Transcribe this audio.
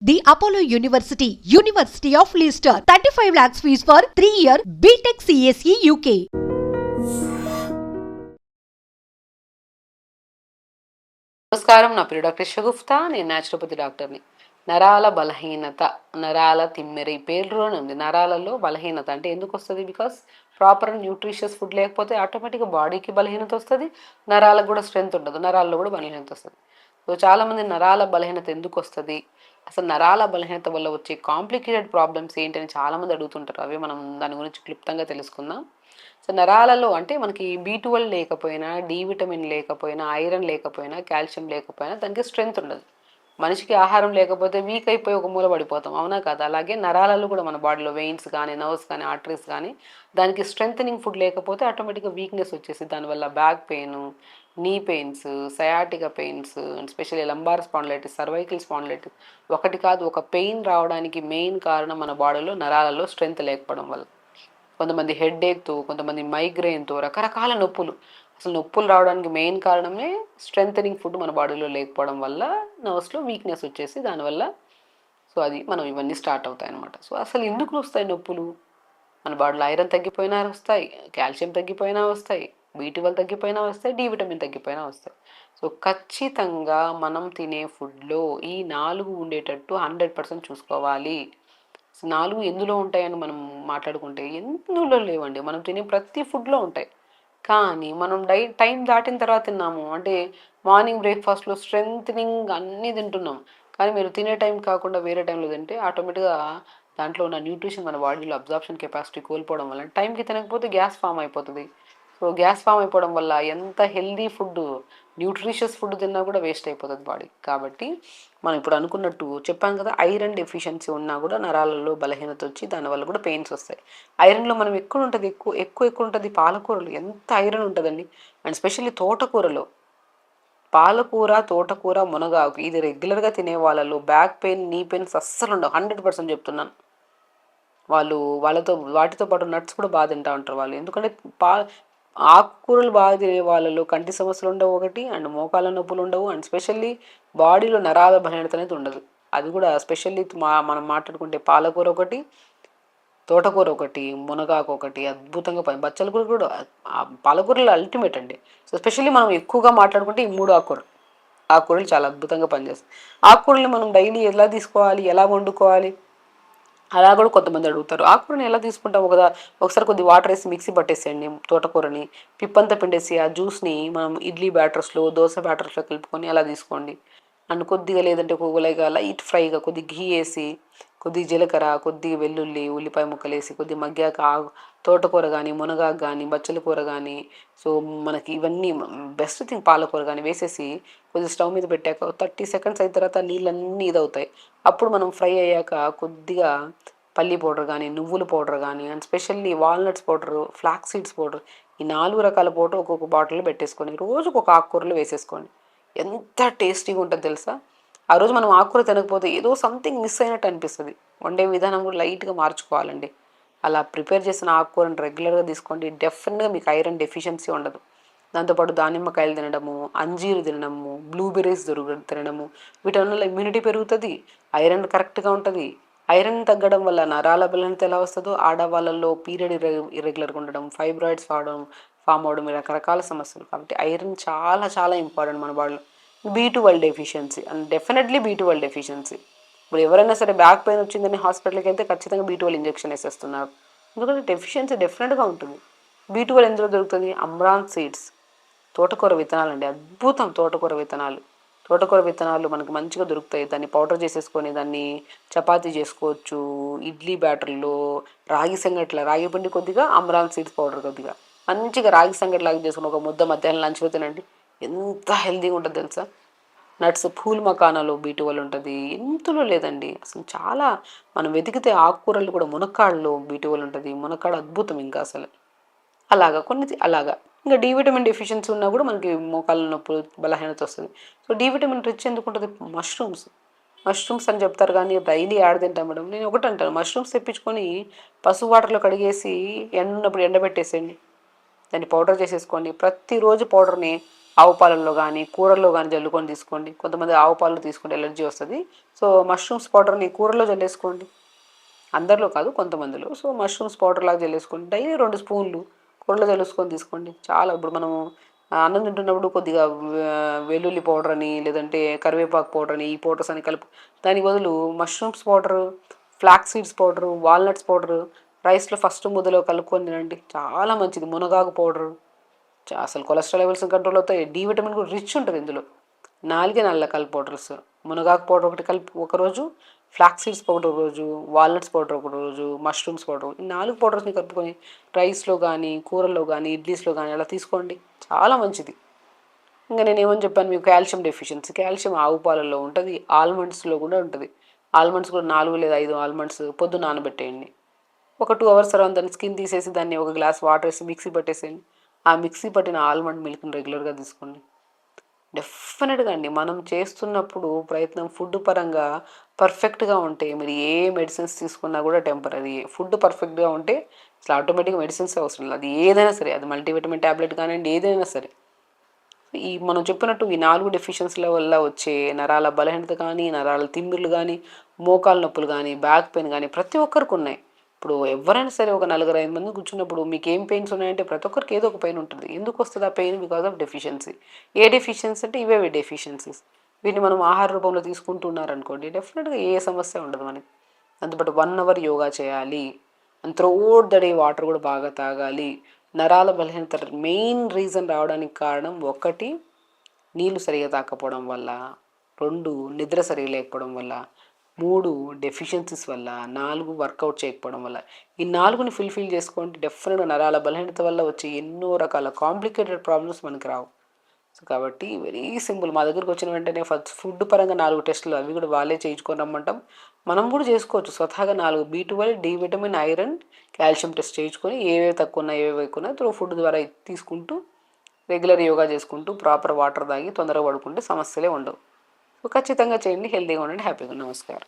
The Apollo University, University of Leicester, 35 lakhs fees for 3-year BTech CSE UK. నమస్కారం, నా పేరు doctor Shagufta. నేను naturopathy డాక్టర్ని. నరాల బలహీనత, నరాల తిమ్మెర, ఈ పేరులోనే ఉంది. నరాలలో బలహీనత అంటే ఎందుకు వస్తుంది? బికాస్ ప్రాపర్ న్యూట్రిషియస్ ఫుడ్ లేకపోతే ఆటోమేటిక్గా బాడీకి బలహీనత వస్తుంది, నరాలకు కూడా స్ట్రెంత్ ఉండదు, నరాల్లో కూడా బలహీనత వస్తుంది. సో చాలామంది నరాల బలహీనత ఎందుకు వస్తుంది, అసలు నరాల బలహీనత వల్ల వచ్చే కాంప్లికేటెడ్ ప్రాబ్లమ్స్ ఏంటని చాలామంది అడుగుతుంటారు. అవి మనం దాని గురించి క్లుప్తంగా తెలుసుకుందాం. సో నరాలలో అంటే మనకి B12 లేకపోయినా, డి విటమిన్ లేకపోయినా, ఐరన్ లేకపోయినా, కాల్షియం లేకపోయినా దానికి స్ట్రెంత్ ఉండదు. మనిషికి ఆహారం లేకపోతే వీక్ అయిపోయి ఒక మూల పడిపోతాం, అవునా కదా? అలాగే నరాలలో కూడా మన బాడీలో వెయిన్స్ కానీ, నర్వ్స్ కానీ, ఆర్టరీస్ కానీ దానికి స్ట్రెంథనింగ్ ఫుడ్ లేకపోతే ఆటోమేటిక్గా వీక్నెస్ వచ్చేసి దానివల్ల బ్యాక్ పెయిన్, నీ pains, sciatica pains, specially lumbar spondylitis, cervical spondylitis, ఒకటి కాదు ఒక పెయిన్ రావడానికి మెయిన్ కారణం మన బాడీలో నరాలలో స్ట్రెంత్ లేకపోవడం వల్ల. కొంతమంది హెడ్ఏక్తో, కొంతమంది మైగ్రెయిన్తో, రకరకాల నొప్పులు. అసలు నొప్పులు రావడానికి మెయిన్ కారణమే స్ట్రెంథనింగ్ ఫుడ్ మన బాడీలో లేకపోవడం వల్ల నర్వ్స్లో వీక్నెస్ వచ్చేసి దానివల్ల సో అది మనం ఇవన్నీ స్టార్ట్ అవుతాయి అన్నమాట. సో అసలు ఎందుకు వస్తాయి నొప్పులు? మన బాడీలో ఐరన్ తగ్గిపోయినా వస్తాయి, కాల్షియం తగ్గిపోయినా వస్తాయి, B12 తగ్గిపోయినా వస్తాయి, డి విటమిన్ తగ్గిపోయినా వస్తాయి. సో ఖచ్చితంగా మనం తినే ఫుడ్లో ఈ 4 ఉండేటట్టు 100% చూసుకోవాలి. నాలుగు ఎందులో ఉంటాయని మనం మాట్లాడుకుంటే ఎందులో లేవండి. మనం తినే ప్రతి ఫుడ్లో ఉంటాయి, కానీ మనం టైం దాటిన తర్వాత తిన్నాము అంటే మార్నింగ్ బ్రేక్ఫాస్ట్లో స్ట్రెంథనింగ్ అన్నీ తింటున్నాం, కానీ మీరు తినే టైం కాకుండా వేరే టైంలో తింటే ఆటోమేటిక్గా దాంట్లో ఉన్న న్యూట్రిషన్ మన బాడీలో అబ్జార్ప్షన్ కెపాసిటీ కోల్పోవడం వల్ల టైంకి తినకపోతే గ్యాస్ ఫామ్ అయిపోతుంది. సో గ్యాస్ ఫామ్ అయిపోవడం వల్ల ఎంత హెల్దీ ఫుడ్, న్యూట్రిషియస్ ఫుడ్ తిన్నా కూడా వేస్ట్ అయిపోతుంది బాడీ. కాబట్టి మనం ఇప్పుడు అనుకున్నట్టు చెప్పాం కదా, ఐరన్ డెఫిషియన్సీ ఉన్నా కూడా నరాలలో బలహీనత వచ్చి దానివల్ల కూడా పెయిన్స్ వస్తాయి. ఐరన్లో మనం ఎక్కువ ఉంటుంది, ఎక్కువ ఉంటుంది పాలకూరలు, ఎంత ఐరన్ ఉంటుందండి. అండ్ స్పెషల్లీ తోటకూరలో పాలకూర, తోటకూర, మునగాకు ఇది రెగ్యులర్గా తినే వాళ్ళలో బ్యాక్ పెయిన్, నీ పెయిన్స్ అస్సలు ఉండవు. 100% చెప్తున్నాను. వాటితో పాటు నట్స్ కూడా బాగా తింటూ ఉంటారు వాళ్ళు. ఎందుకంటే పా ఆకుకూరలు బాగా తినే వాళ్ళలో కంటి సమస్యలు ఉండవు ఒకటి, అండ్ మోకాళ్ళ నొప్పులు ఉండవు, అండ్ స్పెషల్లీ బాడీలో నరాల బలహీనత అనేది ఉండదు. అది కూడా స్పెషల్లీ మనం మాట్లాడుకుంటే పాలకూర ఒకటి, తోటకూర ఒకటి, మునగాకు ఒకటి అద్భుతంగా బచ్చల కూర కూడా పాలకూరలు అల్టిమేట్ అండి. సో స్పెషల్లీ మనం ఎక్కువగా మాట్లాడుకుంటే ఈ 3 ఆకుకూరలు చాలా అద్భుతంగా పనిచేస్తాయి. ఆకుకూరలు మనం డైలీ ఎలా తీసుకోవాలి, ఎలా వండుకోవాలి అలా కూడా కొంతమంది అడుగుతారు. ఆకుకూరని ఎలా తీసుకుంటాం? ఒకసారి కొద్ది వాటర్ వేసి మిక్సీ పట్టేసేయండి తోటకూరని, పిప్పంతా పిండేసి ఆ జ్యూస్ని మనం ఇడ్లీ బ్యాటర్స్లో, దోశ బ్యాటర్స్లో కలుపుకొని అలా తీసుకోండి. అండ్ కొద్దిగా లేదంటే లైక్ లైట్ ఫ్రైగా కొద్ది ఘీ వేసి, కొద్ది జీలకర్ర, కొద్దిగా వెల్లుల్లి, ఉల్లిపాయ ముక్కలు వేసి కొద్ది మగ్గాక తోటకూర కానీ, మునగాకు కానీ, బచ్చల కూర కానీ, సో మనకి ఇవన్నీ బెస్ట్ థింగ్ పాలకూర కానీ వేసేసి కొద్దిగా స్టవ్ మీద పెట్టాక 30 సెకండ్స్ అయిన తర్వాత నీళ్ళన్నీ ఇదవుతాయి. అప్పుడు మనం ఫ్రై అయ్యాక కొద్దిగా పల్లీ పౌడర్ కానీ, నువ్వుల పౌడర్ కానీ, and specially walnuts powder, flax seeds powder, ఈ 4 రకాల పౌడర్ ఒక్కొక్క బాటిల్లో పెట్టేసుకొని రోజుకు ఒక ఆకుకూరలు వేసేసుకోండి. ఎంత టేస్టీగా ఉంటుంది తెలుసా? ఆ రోజు మనం ఆకుకూర తినకపోతే ఏదో సంథింగ్ మిస్ అయినట్టు అనిపిస్తుంది. వండే విధానం కూడా లైట్గా మార్చుకోవాలండి. అలా ప్రిపేర్ చేసిన ఆకుకూరను రెగ్యులర్గా తీసుకోండి, డెఫినెట్గా మీకు ఐరన్ డెఫిషియన్సీ ఉండదు. దాంతోపాటు దానిమ్మకాయలు తినడము, అంజీరు తినడము, బ్లూబెర్రీస్ తినడము, వీటి వల్ల ఇమ్యూనిటీ పెరుగుతుంది, ఐరన్ కరెక్ట్గా ఉంటుంది. ఐరన్ తగ్గడం వల్ల నరాల బలహీనత ఎలా వస్తుందో ఆడవాళ్ళల్లో పీరియడ్ ఇర్రెగ్యులర్గా ఉండడం, ఫైబ్రాయిడ్స్ ఫామ్ అవడం, రకరకాల సమస్యలు. కాబట్టి ఐరన్ చాలా చాలా ఇంపార్టెంట్ మన బాడీలో. B12 deficiency and definitely B12 deficiency. ఇప్పుడు ఎవరైనా సరే బ్యాక్ పెయిన్ వచ్చిందని హాస్పిటల్కి వెళ్తే ఖచ్చితంగా B12 ఇంజెక్షన్ వేసేస్తున్నారు. ఎందుకంటే డెఫిషియన్సీ డెఫినెట్గా ఉంటుంది. B12 ఎందులో దొరుకుతుంది? అమ్రాన్ సీడ్స్, తోటకూర విత్తనాలు అండి, అద్భుతం. తోటకూర విత్తనాలు మనకు మంచిగా దొరుకుతాయి. దాన్ని పౌడర్ చేసేసుకొని దాన్ని చపాతీ చేసుకోవచ్చు, ఇడ్లీ బ్యాటర్లో, రాగి పిండి కొద్దిగా, అమ్రాన్ సీడ్స్ పౌడర్ కొద్దిగా, మంచిగా రాగి సంగటి లాగా చేసుకుని ఒక ముద్ద మధ్యాహ్నం లంచ్లో తినండి. ఎంత హెల్తీగా ఉంటుంది తెలుసా? నట్స్, పూల్ మకానాలో B12 ఉంటుంది, ఎంతలో లేదండి అసలు. చాలా మనం వెతికితే ఆకుకూరలు కూడా మునక్కాడలో B12 ఉంటుంది. మునక్కాడ అద్భుతం ఇంకా అసలు. అలాగా ఇంకా డి విటమిన్ డెఫిషియన్సీ ఉన్నా కూడా మనకి మోకాళ్ళ నొప్పి, బలహీనత వస్తుంది. సో డి విటమిన్ రిచ్ ఎందుకు ఉంటుంది? మష్రూమ్స్ అని చెప్తారు, కానీ డైలీ యాడ్ తింటాం మేడం. నేను ఒకటి అంటాను, మష్రూమ్స్ తెప్పించుకొని పసుపు వాటర్లో కడిగేసి ఎండున్నప్పుడు ఎండబెట్టేసేయండి, దాన్ని పౌడర్ చేసేసుకోండి. ప్రతిరోజు పౌడర్ని ఆవు పాలల్లో కానీ కూరల్లో కానీ జల్లుకొని తీసుకోండి. కొంతమంది ఆవు పాలు తీసుకుంటే ఎలర్జీ వస్తుంది. సో మష్రూమ్స్ పౌడర్ని కూరలో జల్లేసుకోండి. అందరిలో కాదు, కొంతమందిలో. సో మష్రూమ్స్ పౌడర్ లాగా జల్లేసుకోండి. డైలీ 2 స్పూన్లు కూరలో జల్లేసుకొని తీసుకోండి. చాలా ఇప్పుడు మనము అన్నం తింటున్నప్పుడు కొద్దిగా వెల్లుల్లి పౌడర్ అని, లేదంటే కరివేపాకు పౌడర్ అని, ఈ పౌడర్స్ అని కలుపు, దానికి బదులు mushrooms powder, flax seeds powder, walnuts powder రైస్లో ఫస్ట్ ముద్దలో కలుపుకొని తినండి. చాలా మంచిది. మునగాకు పౌడరు అసలు కొలెస్ట్రాల్ లెవెల్స్ కంట్రోల్ అవుతాయి. డి విటమిన్ కూడా రిచ్ ఉంటుంది ఇందులో. 4 రకాల పౌడర్స్. మునగాకు పౌడర్ ఒకటి కలిపి ఒకరోజు, ఫ్లాక్స్ సీడ్స్ పౌడర్ ఒకరోజు, వాల్నట్స్ పౌడర్ ఒకరోజు, మష్రూమ్స్ పౌడర్, ఈ 4 పౌడర్స్ని కలుపుకొని రైస్లో కానీ కూరల్లో కానీ ఇడ్లీస్లో కానీ అలా తీసుకోండి. చాలా మంచిది. ఇంకా నేను ఏమని చెప్పాను మీకు, కాల్షియం డెఫిషియన్సీ. కాల్షియం ఆవు పాలల్లో ఉంటుంది, ఆల్మండ్స్లో కూడా ఉంటుంది. ఆల్మండ్స్ కూడా 4 లేదా 5 ఆల్మండ్స్ పొద్దున్న నానబెట్టేయండి. ఒక 2 అవర్స్ తర్వాత దాన్ని స్కిన్ తీసేసి దాన్ని ఒక గ్లాస్ వాటర్ వేసి మిక్సీ పట్టేసేయండి. ఆ మిక్సీ పట్టిన ఆల్మండ్ మిల్క్ని రెగ్యులర్గా తీసుకోండి. డెఫినెట్గా అండి, మనం చేస్తున్నప్పుడు ప్రయత్నం ఫుడ్ పరంగా పర్ఫెక్ట్గా ఉంటే మీరు ఏ మెడిసిన్స్ తీసుకున్నా కూడా టెంపరీ. ఫుడ్ పర్ఫెక్ట్గా ఉంటే అసలు ఆటోమేటిక్గా మెడిసిన్స్ అవసరం లేదు. అది ఏదైనా సరే, అది మల్టీవిటమిన్ ట్యాబ్లెట్ కానివ్వండి, ఏదైనా సరే. ఈ మనం చెప్పినట్టు ఈ 4 డెఫిషియన్సీల వల్ల వచ్చే నరాల బలహీనత కానీ, నరాల తిమ్మిర్లు కానీ, మోకాలు నొప్పులు కానీ, బ్యాక్ పెయిన్ కానీ ప్రతి ఒక్కరికి ఉన్నాయి. ఇప్పుడు ఎవరైనా సరే ఒక 4-5 మంది కూర్చున్నప్పుడు మీకు ఏం పెయిన్స్ ఉన్నాయంటే ప్రతి ఒక్కరికి ఏదో ఒక పెయిన్ ఉంటుంది. ఎందుకు వస్తుంది ఆ pain? Because of deficiency. A deficiency అంటే ఇవే డెఫిషియన్సీస్. వీటిని మనం ఆహార రూపంలో తీసుకుంటున్నారనుకోండి, డెఫినెట్గా ఏ సమస్య ఉండదు మనకి. దాంతోపాటు 1 అవర్ యోగా చేయాలి. And throughout the day water కూడా బాగా తాగాలి. నరాల బలహీనత మెయిన్ రీజన్ రావడానికి కారణం 1 నీళ్లు సరిగా తాకపోవడం వల్ల, 2 నిద్ర సరిగా లేకపోవడం వల్ల, 3 డెఫిషియన్సీస్ వల్ల, 4 వర్కౌట్ చేయకపోవడం వల్ల. ఈ 4ని ఫుల్ఫిల్ చేసుకోండి. డెఫినెట్గా నరాల బలహీనత వల్ల వచ్చే ఎన్నో రకాల కాంప్లికేటెడ్ ప్రాబ్లమ్స్ మనకి రావు. సో కాబట్టి వెరీ సింపుల్. మా దగ్గరికి వచ్చిన వెంటనే ఫస్ట్ ఫుడ్ పరంగా 4 టెస్టులు, అవి కూడా వాళ్ళే చేయించుకొని రమ్మంటాం. మనం కూడా చేసుకోవచ్చు స్వతహాగా. 4 B12, D vitamin, iron, calcium test చేయించుకొని ఏవేవి తక్కువ ఉన్నాయి, ఏవేవి ఎక్కువ ఉన్నాయి త్రూ ఫుడ్ ద్వారా తీసుకుంటూ, రెగ్యులర్ యోగా చేసుకుంటూ, ప్రాపర్ వాటర్ తాగి తొందరగా పడుకుంటే సమస్యలే ఉండవు. సో ఖచ్చితంగా చేయండి. హెల్తీగా ఉండండి. హ్యాపీగా. నమస్కారం.